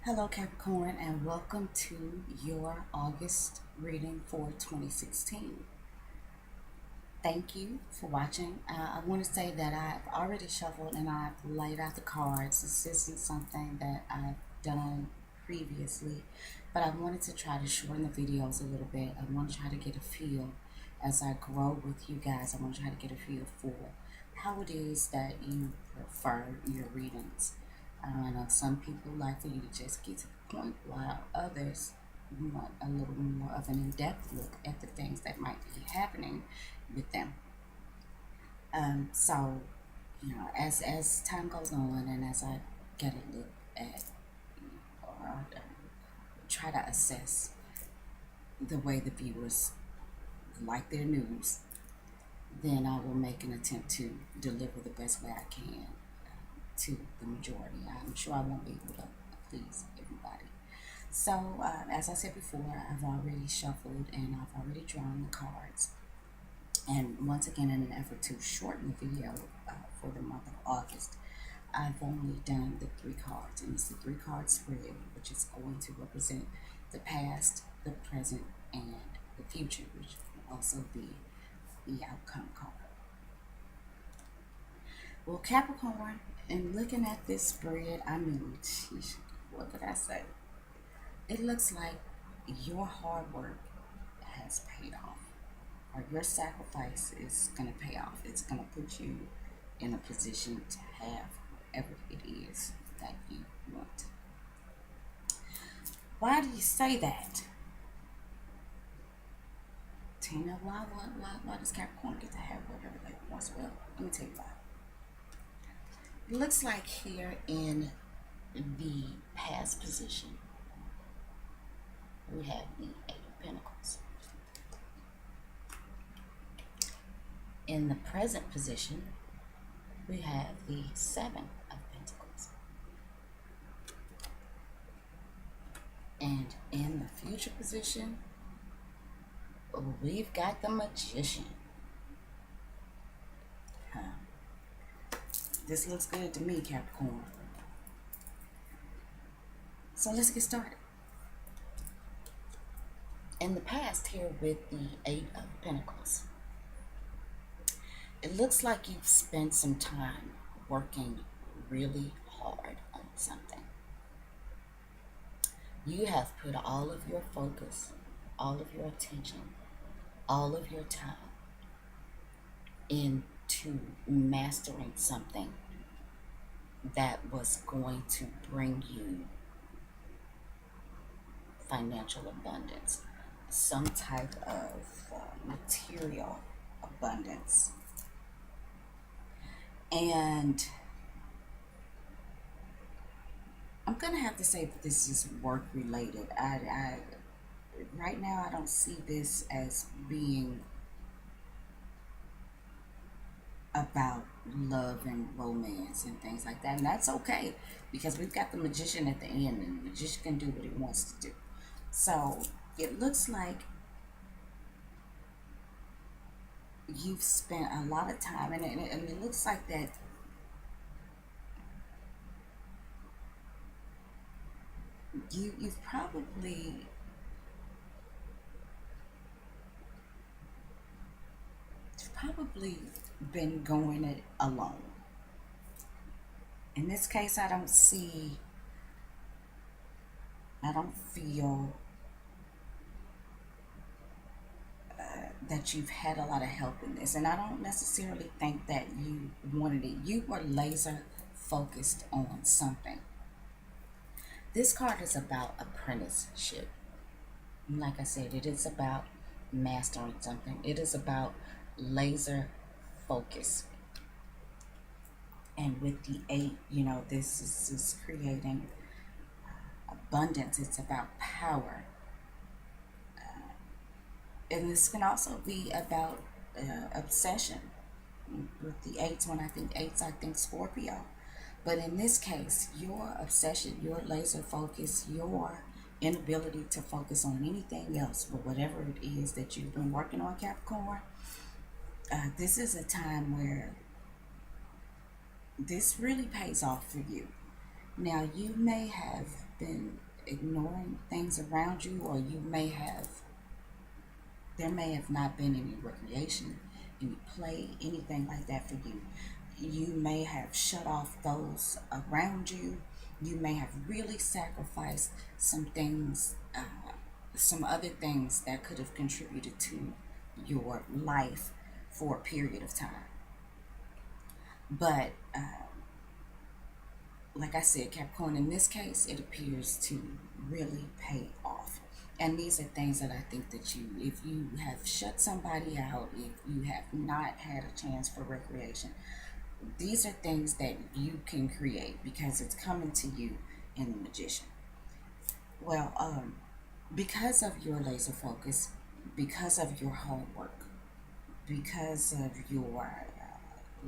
Hello, Capricorn, and welcome to your August reading for 2016. Thank you for watching. I want to say that I've already shuffled and I've laid out the cards. This isn't something that I've done previously, but I wanted to try to shorten the videos a little bit. I want to try to get a feel as I grow with you guys. I want to try to get a feel for how it is that you prefer your readings. I know some people like for you to just get to the point, while others want a little more of an in-depth look at the things that might be happening with them. So, as time goes on and as I get a look at or try to assess the way the viewers like their news, then I will make an attempt to deliver the best way I can to the majority. I'm sure I won't be able to please everybody. So, as I said before, I've already shuffled and I've already drawn the cards. And once again, in an effort to shorten the video for the month of August, I've only done the 3 cards, and it's the 3 card spread, which is going to represent the past, the present, and the future, which will also be the outcome card. Well, Capricorn, in looking at this spread, I mean, geez, what could I say? It looks like your hard work has paid off, or your sacrifice is going to pay off. It's going to put you in a position to have whatever it is that you want. Why do you say that? Tina, why does Capricorn get to have whatever they want? Well, let me tell you why. It looks like here in the past position, we have the 8 of Pentacles. In the present position, we have the 7 of Pentacles. And in the future position, we've got the Magician. This looks good to me, Capricorn. So let's get started. In the past here with the 8 of Pentacles, it looks like you've spent some time working really hard on something. You have put all of your focus, all of your attention, all of your time into mastering something that was going to bring you financial abundance, some type of material abundance. And I'm going to have to say that this is work related. I right now I don't see this as being about love and romance and things like that. And that's okay, because we've got the Magician at the end, and the Magician can do what he wants to do. So it looks like you've spent a lot of time, and it looks like that you've probably been going it alone. In this case, I don't feel that you've had a lot of help in this, and I don't necessarily think that you wanted it. You were laser focused on something. This card is about apprenticeship. Like I said, it is about mastering something. It is about laser focus. And with the 8, this is creating abundance. It's about power. And this can also be about obsession. With the 8s, when I think 8s, I think Scorpio. But in this case, your obsession, your laser focus, your inability to focus on anything else but whatever it is that you've been working on, Capricorn, this is a time where this really pays off for you. Now, you may have been ignoring things around you, or there may have not been any recreation, any play, anything like that for you. You may have shut off those around you. You may have really sacrificed some things, some other things that could have contributed to your life for a period of time. But like I said, Capricorn, in this case, it appears to really pay off. And these are things that I think that if you have shut somebody out, if you have not had a chance for recreation, these are things that you can create because it's coming to you in the Magician. Well, because of your laser focus, because of your hard work, because of your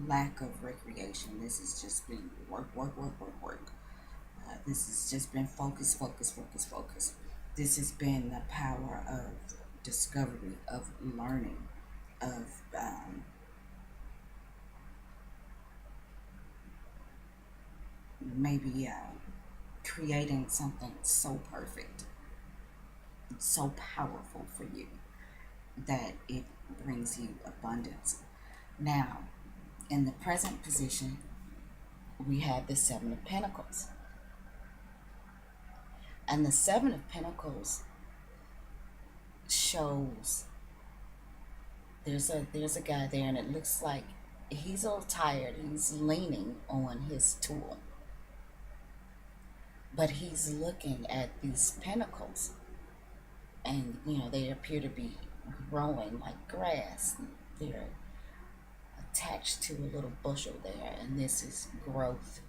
lack of recreation, this has just been work, work, work, work, work. This has just been focus, focus, focus, focus. This has been the power of discovery, of learning, of maybe creating something so perfect, so powerful for you that it brings you abundance. Now, in the present position, we have the Seven of Pentacles. And the Seven of Pentacles shows there's a guy there, and it looks like he's a little tired. He's leaning on his tool, but he's looking at these pentacles, and they appear to be growing like grass. They're attached to a little bushel there, and this is growth.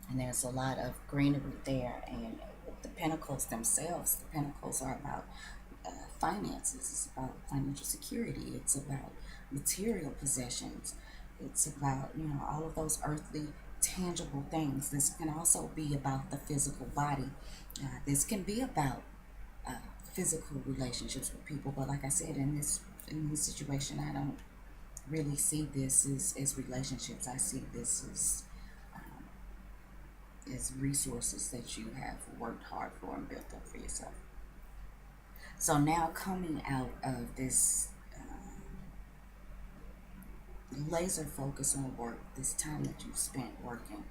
And there's a lot of greenery there, and the pentacles themselves, the pentacles are about finances. It's about financial security. It's about material possessions. It's about all of those earthly tangible things. This can also be about the physical body. This can be about physical relationships with people, but like I said, in this situation, I don't really see this as relationships. I see this as resources that you have worked hard for and built up for yourself. So now, coming out of this laser focus on work, this time that you've spent working,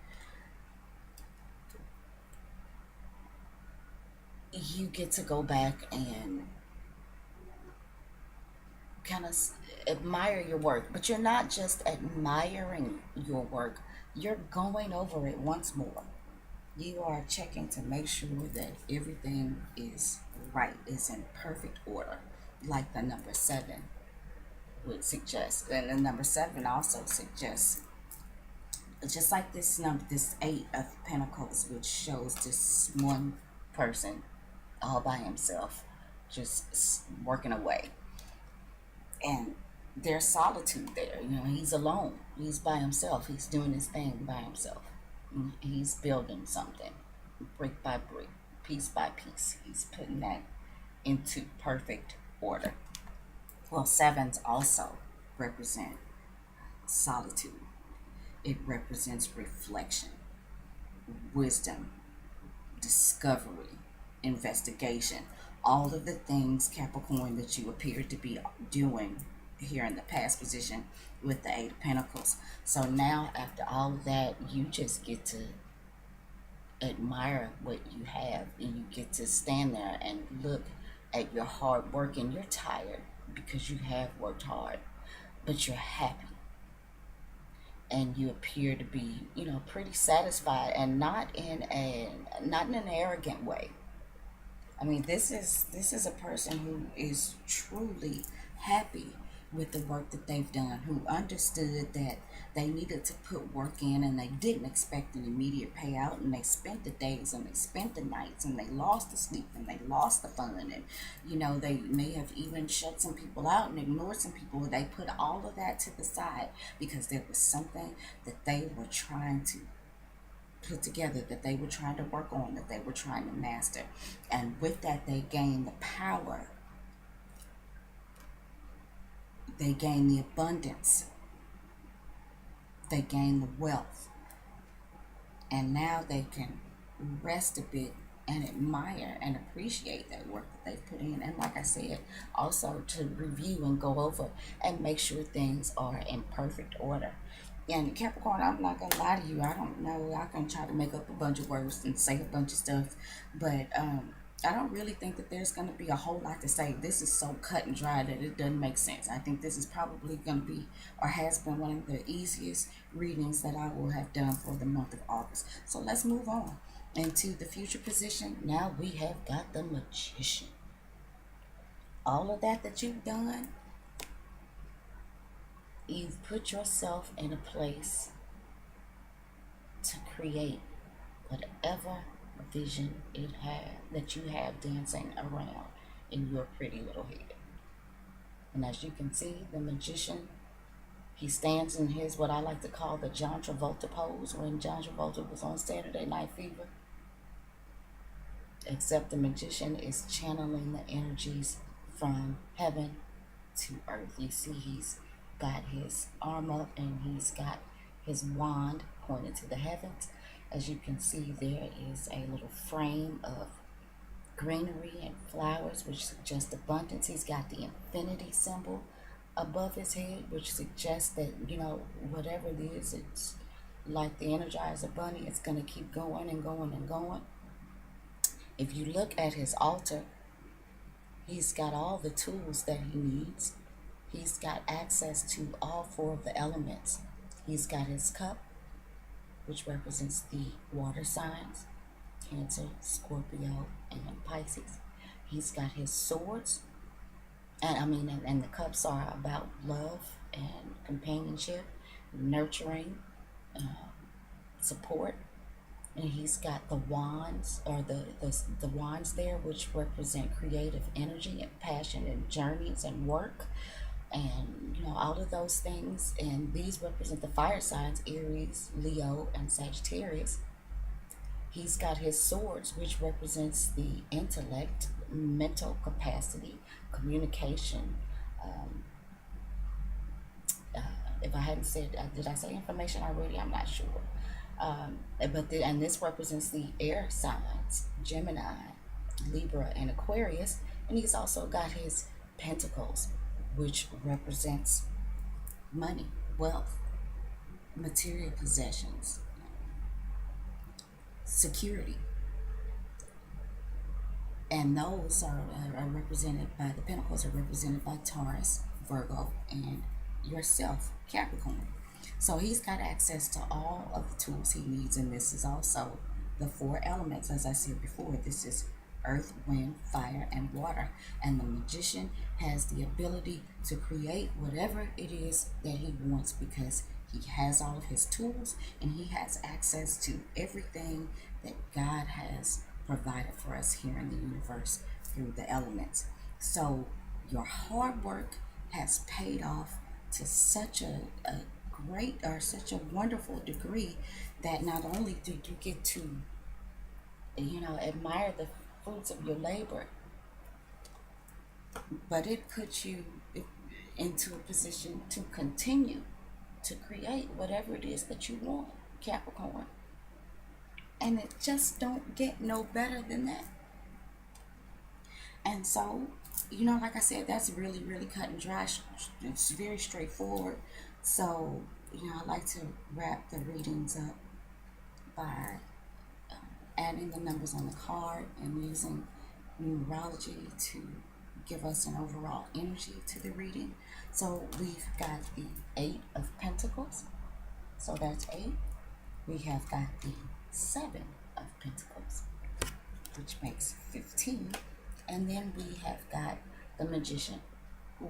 you get to go back and kind of admire your work. But you're not just admiring your work, you're going over it once more. You are checking to make sure that everything is right, is in perfect order, like the number 7 would suggest. And the number 7 also suggests, just like this 8 of Pentacles, which shows this one person all by himself, just working away. And there's solitude there. He's alone. He's by himself. He's doing his thing by himself. He's building something, brick by brick, piece by piece. He's putting that into perfect order. Well, 7s also represent solitude. It represents reflection, wisdom, discovery, investigation. All of the things, Capricorn, that you appear to be doing here in the past position with the 8 of Pentacles. So now, after all of that, you just get to admire what you have, and you get to stand there and look at your hard work. And you're tired because you have worked hard, but you're happy, and you appear to be pretty satisfied, and not in an arrogant way. I mean, this is a person who is truly happy with the work that they've done, who understood that they needed to put work in, and they didn't expect an immediate payout, and they spent the days and they spent the nights, and they lost the sleep and they lost the fun, and they may have even shut some people out and ignored some people. They put all of that to the side because there was something that they were trying to put together, that they were trying to work on, that they were trying to master. And with that, they gained the power, they gained the abundance, they gained the wealth, And now they can rest a bit and admire and appreciate that work that they've put in. And like I said, also to review and go over and make sure things are in perfect order. And Capricorn, I'm not gonna lie to you, I don't know. I can try to make up a bunch of words and say a bunch of stuff, but I don't really think that there's going to be a whole lot to say. This is so cut and dry that it doesn't make sense. I think this is probably going to be, or has been, one of the easiest readings that I will have done for the month of August. So let's move on into the future position. Now we have got the Magician. All of that you've done, you've put yourself in a place to create whatever vision it had that you have dancing around in your pretty little head. And as you can see, the Magician, he stands in his, what I like to call, the John Travolta pose, when John Travolta was on Saturday Night Fever. Except the Magician is channeling the energies from heaven to earth. You see, he's got his arm up and he's got his wand pointed to the heavens. As you can see, there is a little frame of greenery and flowers, which suggests abundance. He's got the infinity symbol above his head, which suggests that, whatever it is, it's like the Energizer Bunny. It's going to keep going and going and going. If you look at his altar, he's got all the tools that he needs. He's got access to all four of the elements. He's got his cup, which represents the water signs, Cancer, Scorpio, and Pisces. He's got his swords, and the cups are about love and companionship, nurturing, support. And he's got the wands, or the wands there, which represent creative energy and passion and journeys and work, and all of those things. And these represent the fire signs: Aries, Leo, and Sagittarius. He's got his swords, which represents the intellect, mental capacity, communication. If I hadn't said, did I say information already? I'm not sure. And this represents the air signs: Gemini, Libra, and Aquarius. And he's also got his pentacles, which represents money, wealth, material possessions, security. And those are represented by, the pentacles are represented by Taurus, Virgo, and yourself, Capricorn. So he's got access to all of the tools he needs, and this is also the four elements. As I said before, this is earth, wind, fire, and water. And the Magician has the ability to create whatever it is that he wants, because he has all of his tools and he has access to everything that God has provided for us here in the universe through the elements. So your hard work has paid off to such a great, or such a wonderful degree, that not only do you get to admire the fruits of your labor, but it puts you into a position to continue to create whatever it is that you want, Capricorn. And it just don't get no better than that. And so, like I said, that's really, really cut and dry. It's very straightforward. So, I like to wrap the readings up by adding the numbers on the card and using numerology to give us an overall energy to the reading. So we've got the 8 of Pentacles. So that's 8. We have got the 7 of Pentacles, which makes 15. And then we have got the Magician, who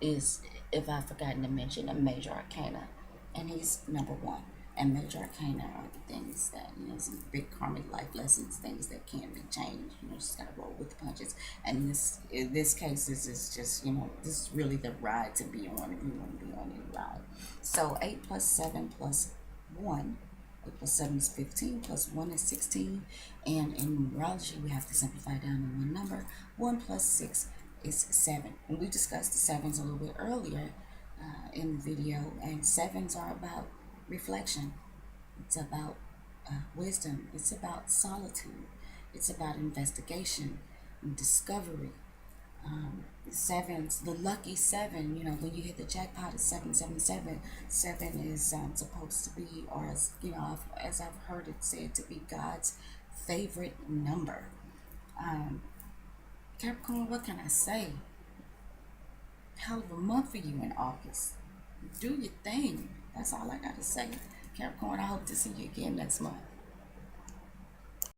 is, if I've forgotten to mention, a major arcana, and he's number 1. And major arcana are the things that, some big karmic life lessons, things that can't be changed. Just gotta roll with the punches. And in this case, this is just, this is really the ride to be on, if you want to be on any ride. So 8 plus 7 plus 1. 8 plus 7 is 15, plus 1 is 16. And in numerology, we have to simplify down to one number. 1 plus 6 is 7. And we discussed the 7s a little bit earlier in the video. And 7s are about reflection. It's about wisdom. It's about solitude. It's about investigation and discovery. Sevens, the lucky seven. You know, when you hit the jackpot at 777, seven is supposed to be, or as you know, as I've heard it said, to be God's favorite number. Um, Capricorn, what can I say? Hell of a month for you in August. Do your thing. That's all I got to say. Capricorn, I hope to see you again next month.